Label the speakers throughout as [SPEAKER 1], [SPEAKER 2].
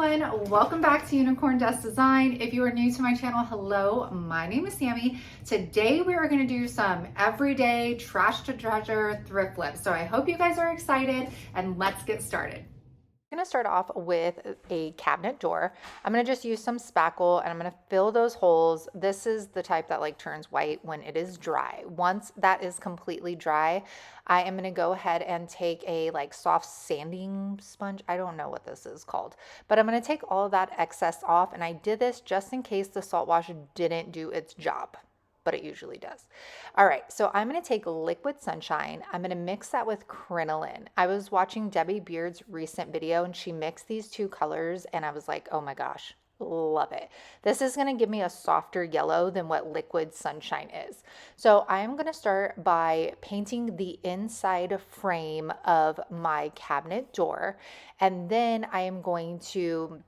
[SPEAKER 1] everyone, welcome back to Unicorn Dust Design. If you are new to my channel, hello, my name is Sammy. Today we are going to do some everyday trash to treasure thrift flips. So I hope you guys are excited and let's get started. I'm going to start off with a cabinet door. I'm going to just use some spackle and I'm going to fill those holes. This is the type that like turns white when it is dry. Once that is completely dry, I am going to go ahead and take a like soft sanding sponge. I don't know what this is called, but I'm going to take all of that excess off. And I did this just in case the salt wash didn't do its job, but it usually does. All right, so I'm gonna take liquid sunshine. I'm gonna mix that with crinoline. I was watching Debbie Beard's recent video and she mixed these two colors and I was like, oh my gosh, love it. This is gonna give me a softer yellow than what liquid sunshine is. So I'm gonna start by painting the inside frame of my cabinet door. And then I am going to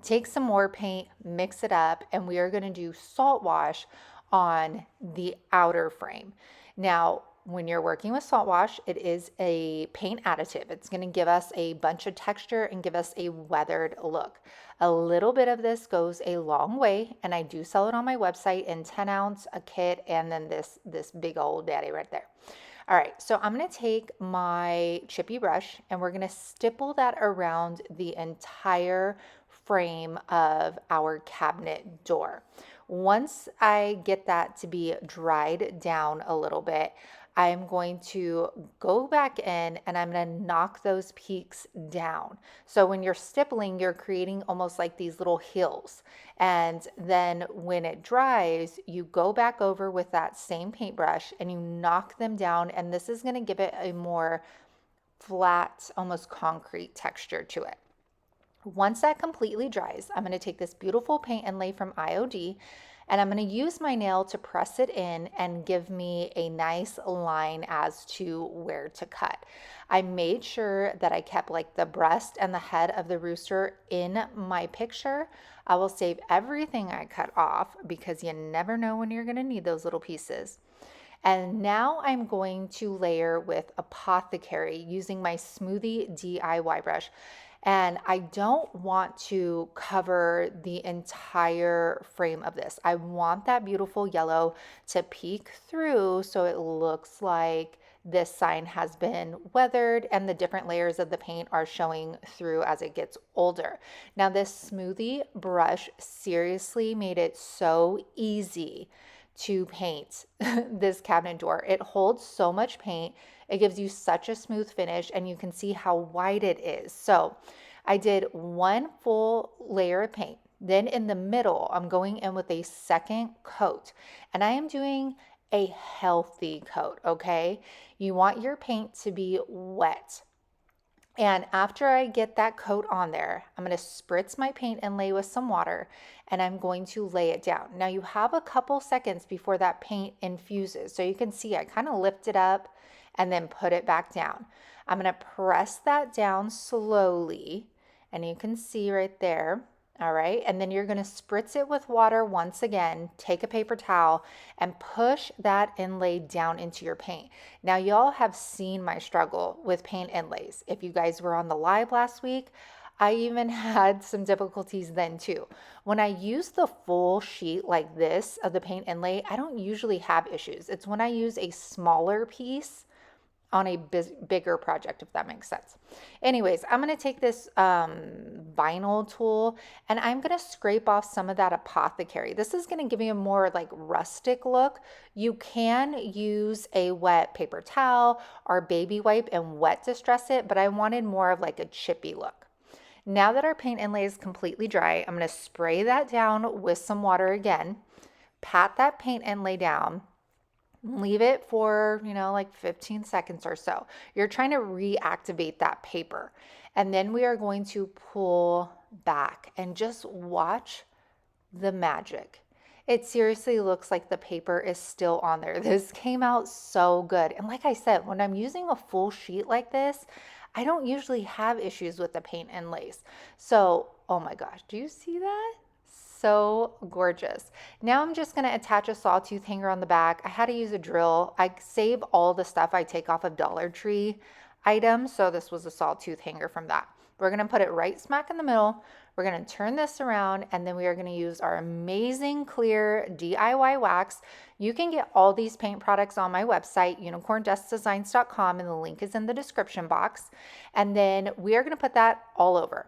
[SPEAKER 1] take some more paint, mix it up, and we are gonna do salt wash on the outer frame. Now, when you're working with salt wash, it is a paint additive. It's going to give us a bunch of texture and give us a weathered look. A little bit of this goes a long way, and I do sell it on my website in 10 ounce, a kit, and then this big old daddy right there. All right, so I'm going to take my chippy brush and we're going to stipple that around the entire frame of our cabinet door. Once I get that to be dried down a little bit, I'm going to go back in and I'm going to knock those peaks down. So when you're stippling, you're creating almost like these little hills. And then when it dries, you go back over with that same paintbrush and you knock them down. And this is going to give it a more flat, almost concrete texture to it. Once that completely dries, I'm going to take this beautiful paint inlay from IOD and I'm going to use my nail to press it in and give me a nice line as to where to cut. I made sure that I kept like the breast and the head of the rooster in my picture. I will save everything I cut off because you never know when you're going to need those little pieces. And now I'm going to layer with Apothecary using my Smoothie DIY brush. And I don't want to cover the entire frame of this. I want that beautiful yellow to peek through so it looks like this sign has been weathered and the different layers of the paint are showing through as it gets older. Now this smoothie brush seriously made it so easy to paint this cabinet door. It holds so much paint. It gives you such a smooth finish and you can see how wide it is. So I did one full layer of paint. Then in the middle, I'm going in with a second coat and I am doing a healthy coat, okay? You want your paint to be wet. And after I get that coat on there, I'm going to spritz my paint inlay with some water and I'm going to lay it down. Now you have a couple seconds before that paint infuses. So you can see I kind of lift it up and then put it back down. I'm going to press that down slowly and you can see right there. All right, and then you're going to spritz it with water once again, take a paper towel and push that inlay down into your paint. Now y'all have seen my struggle with paint inlays. If you guys were on the live last week, I even had some difficulties then too. When I use the full sheet like this of the paint inlay, I don't usually have issues. It's when I use a smaller piece on a bigger project, if that makes sense. Anyways, I'm going to take this vinyl tool and I'm going to scrape off some of that Apothecary. This is going to give you a more like rustic look. You can use a wet paper towel or baby wipe and wet distress it, but I wanted more of like a chippy look. Now that our paint inlay is completely dry, I'm going to spray that down with some water again, pat that paint inlay down, leave it for, like 15 seconds or so. You're trying to reactivate that paper. And then we are going to pull back and just watch the magic. It seriously looks like the paper is still on there. This came out so good. And like I said, when I'm using a full sheet like this, I don't usually have issues with the paint inlays. So, oh my gosh, do you see that? So gorgeous. Now I'm just going to attach a sawtooth hanger on the back. I had to use a drill. I save all the stuff I take off of Dollar Tree items, so this was a sawtooth hanger from that. We're going to put it right smack in the middle. We're going to turn this around, and then we are going to use our amazing clear DIY wax. You can get all these paint products on my website, unicorndustdesigns.com, and the link is in the description box. And then we are going to put that all over.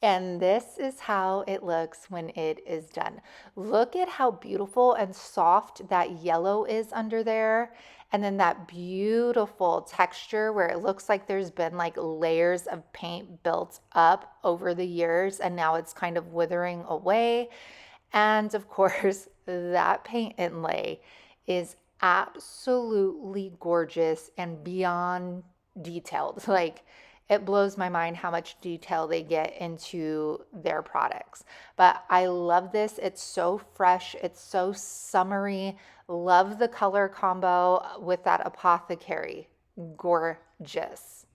[SPEAKER 1] And this is how it looks when it is done. Look at how beautiful and soft that yellow is under there. And then that beautiful texture where it looks like there's been like layers of paint built up over the years, and now it's kind of withering away. And of course, that paint inlay is absolutely gorgeous and beyond detailed. Like, it blows my mind how much detail they get into their products. But I love this. It's so fresh. It's so summery. Love the color combo with that apothecary. Gorgeous.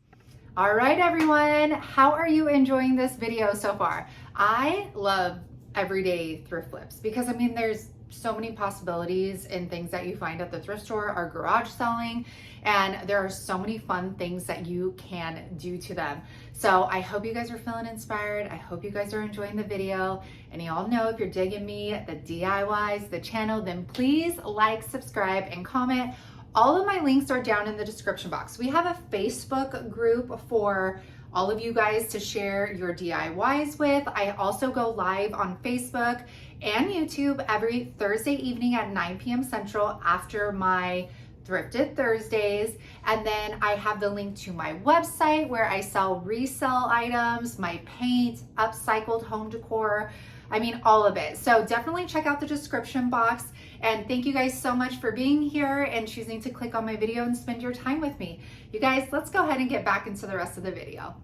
[SPEAKER 1] All right, everyone. How are you enjoying this video so far? I love everyday thrift flips because, I mean, there's so many possibilities in things that you find at the thrift store or garage selling, and there are so many fun things that you can do to them. So I hope you guys are feeling inspired. I hope you guys are enjoying the video, and y'all know if you're digging me, the DIYs, the channel, then please like, subscribe, and comment. All of my links are down in the description box. We have a Facebook group for all of you guys to share your DIYs with. I also go live on Facebook and YouTube every Thursday evening at 9 p.m. Central after my Thrifted Thursdays. And then I have the link to my website where I sell resale items, my paint, upcycled home decor. I mean, all of it. So definitely check out the description box. And thank you guys so much for being here and choosing to click on my video and spend your time with me. You guys, let's go ahead and get back into the rest of the video.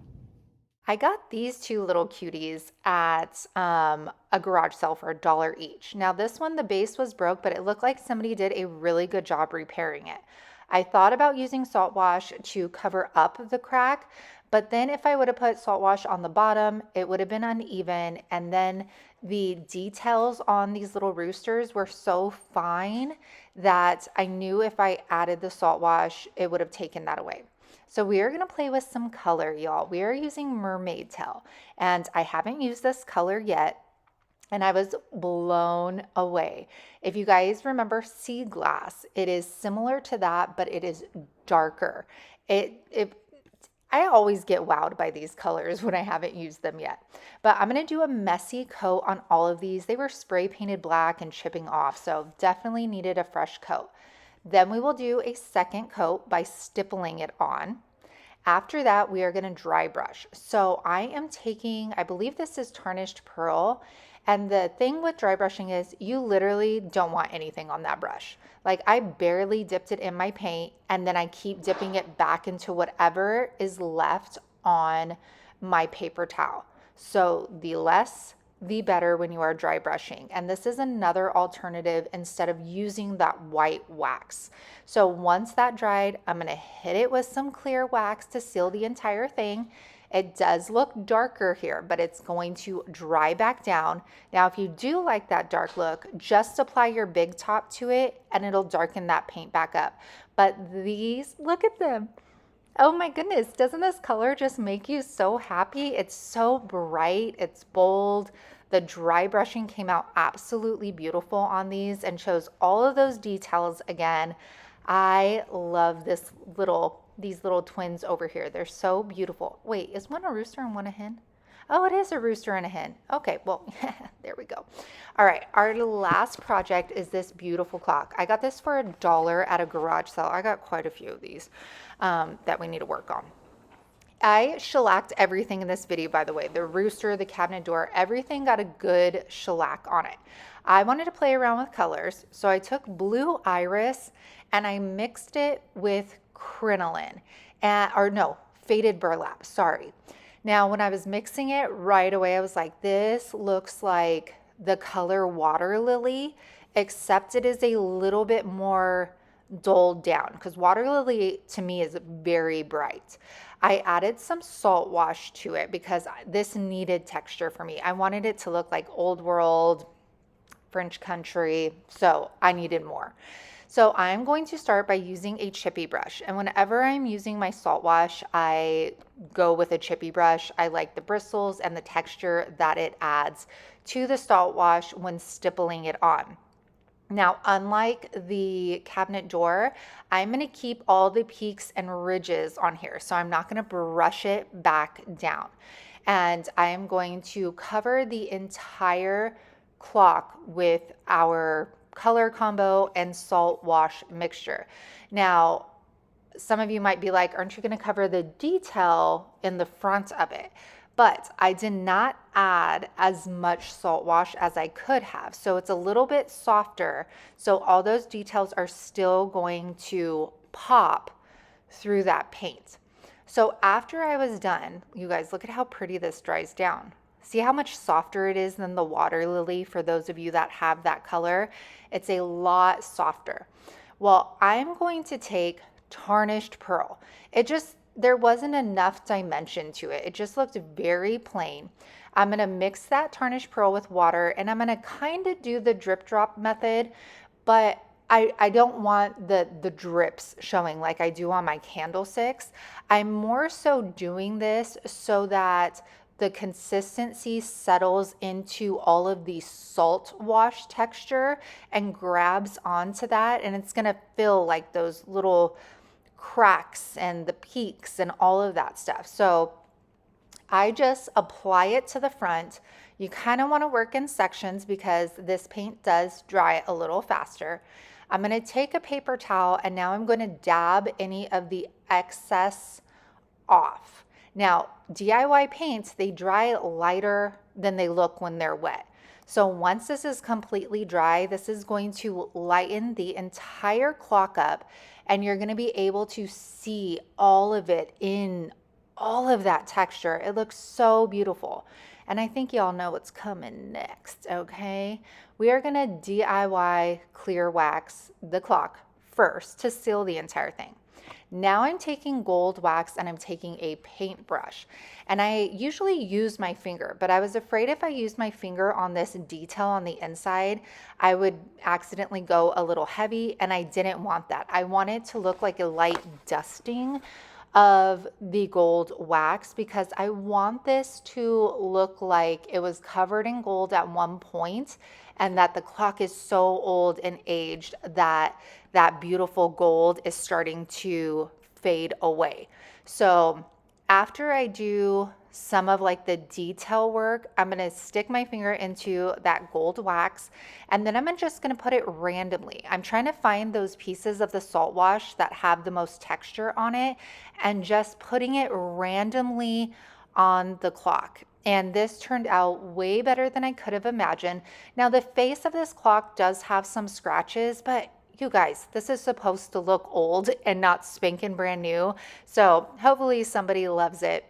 [SPEAKER 1] I got these two little cuties at a garage sale for $1 each. Now this one, the base was broke, but it looked like somebody did a really good job repairing it. I thought about using salt wash to cover up the crack, but then if I would have put salt wash on the bottom, it would have been uneven. And then the details on these little roosters were so fine that I knew if I added the salt wash, it would have taken that away. So we are going to play with some color, y'all. We are using Mermaid Tail, and I haven't used this color yet, and I was blown away. If you guys remember Sea Glass, it is similar to that, but it is darker. I always get wowed by these colors when I haven't used them yet. But I'm going to do a messy coat on all of these. They were spray painted black and chipping off, so definitely needed a fresh coat. Then we will do a second coat by stippling it on. After that, we are going to dry brush. So I am taking, I believe this is tarnished pearl. And the thing with dry brushing is you literally don't want anything on that brush. Like, I barely dipped it in my paint, and then I keep dipping it back into whatever is left on my paper towel. So the less, the better when you are dry brushing. And this is another alternative instead of using that white wax. So once that dried, I'm going to hit it with some clear wax to seal the entire thing. It does look darker here, but it's going to dry back down. Now, if you do like that dark look, just apply your big top to it and it'll darken that paint back up. But these, look at them. Oh my goodness, doesn't this color just make you so happy? It's so bright, it's bold. The dry brushing came out absolutely beautiful on these and shows all of those details again. I love these little twins over here. They're so beautiful. Wait, is one a rooster and one a hen? Oh, it is a rooster and a hen. Okay, well, there we go. All right, our last project is this beautiful clock. I got this for $1 at a garage sale. I got quite a few of these that we need to work on. I shellacked everything in this video, by the way. The rooster, the cabinet door, everything got a good shellac on it. I wanted to play around with colors, so I took blue iris and I mixed it with crinoline, faded burlap, sorry. Now, when I was mixing it right away, I was like, this looks like the color water lily, except it is a little bit more dulled down because water lily to me is very bright. I added some salt wash to it because this needed texture for me. I wanted it to look like old world, French country, so I needed more. So I'm going to start by using a chippy brush. And whenever I'm using my salt wash, I go with a chippy brush. I like the bristles and the texture that it adds to the salt wash when stippling it on. Now, unlike the cabinet door, I'm going to keep all the peaks and ridges on here. So I'm not going to brush it back down. And I am going to cover the entire clock with our color combo and salt wash mixture. Now, some of you might be like, aren't you going to cover the detail in the front of it? But I did not add as much salt wash as I could have. So it's a little bit softer. So all those details are still going to pop through that paint. So after I was done, you guys, look at how pretty this dries down. See how much softer it is than the water lily for those of you that have that color? It's a lot softer. Well, I'm going to take tarnished pearl. There wasn't enough dimension to it. It just looked very plain. I'm going to mix that tarnished pearl with water, and I'm going to kind of do the drip drop method, but I don't want the drips showing like I do on my candlesticks. I'm more so doing this so that the consistency settles into all of the salt wash texture and grabs onto that, and it's going to fill like those little cracks and the peaks and all of that stuff. So I just apply it to the front. You kind of want to work in sections because this paint does dry a little faster. I'm going to take a paper towel and now I'm going to dab any of the excess off. Now, DIY paints, they dry lighter than they look when they're wet. So once this is completely dry, this is going to lighten the entire clock up, and you're going to be able to see all of it in all of that texture. It looks so beautiful. And I think y'all know what's coming next, okay? We are going to DIY clear wax the clock first to seal the entire thing. Now I'm taking gold wax and I'm taking a paintbrush, and I usually use my finger, but I was afraid if I used my finger on this detail on the inside, I would accidentally go a little heavy, and I didn't want that. I want it to look like a light dusting of the gold wax because I want this to look like it was covered in gold at one point, and that the clock is so old and aged that that beautiful gold is starting to fade away. So after I do some of like the detail work, I'm going to stick my finger into that gold wax, and then I'm just going to put it randomly. I'm trying to find those pieces of the salt wash that have the most texture on it and just putting it randomly on the clock. And this turned out way better than I could have imagined. Now the face of this clock does have some scratches, but you guys, this is supposed to look old and not spanking brand new. So hopefully somebody loves it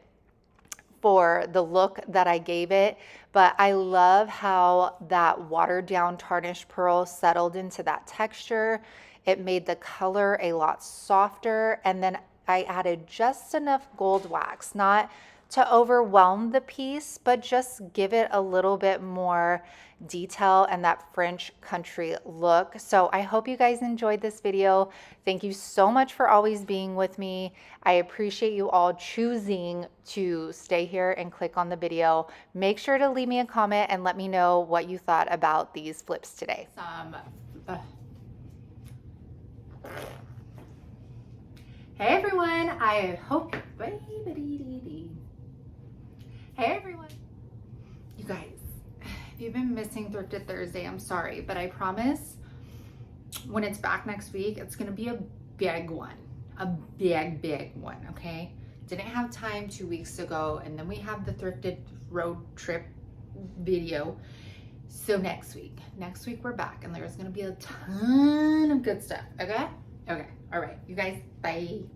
[SPEAKER 1] for the look that I gave it. But I love how that watered down tarnished pearl settled into that texture. It made the color a lot softer. And then I added just enough gold wax, not to overwhelm the piece, but just give it a little bit more detail and that French country look. So I hope you guys enjoyed this video. Thank you so much for always being with me. I appreciate you all choosing to stay here and click on the video. Make sure to leave me a comment and let me know what you thought about these flips today. Hey everyone, I hope Hey everyone. You guys, if you've been missing Thrifted Thursday, I'm sorry, but I promise when it's back next week, it's gonna be a big one. A big one, okay? Didn't have time 2 weeks ago, and then we have the Thrifted road trip video. So next week we're back, and there's gonna be a ton of good stuff, okay? Okay, all right, you guys, bye.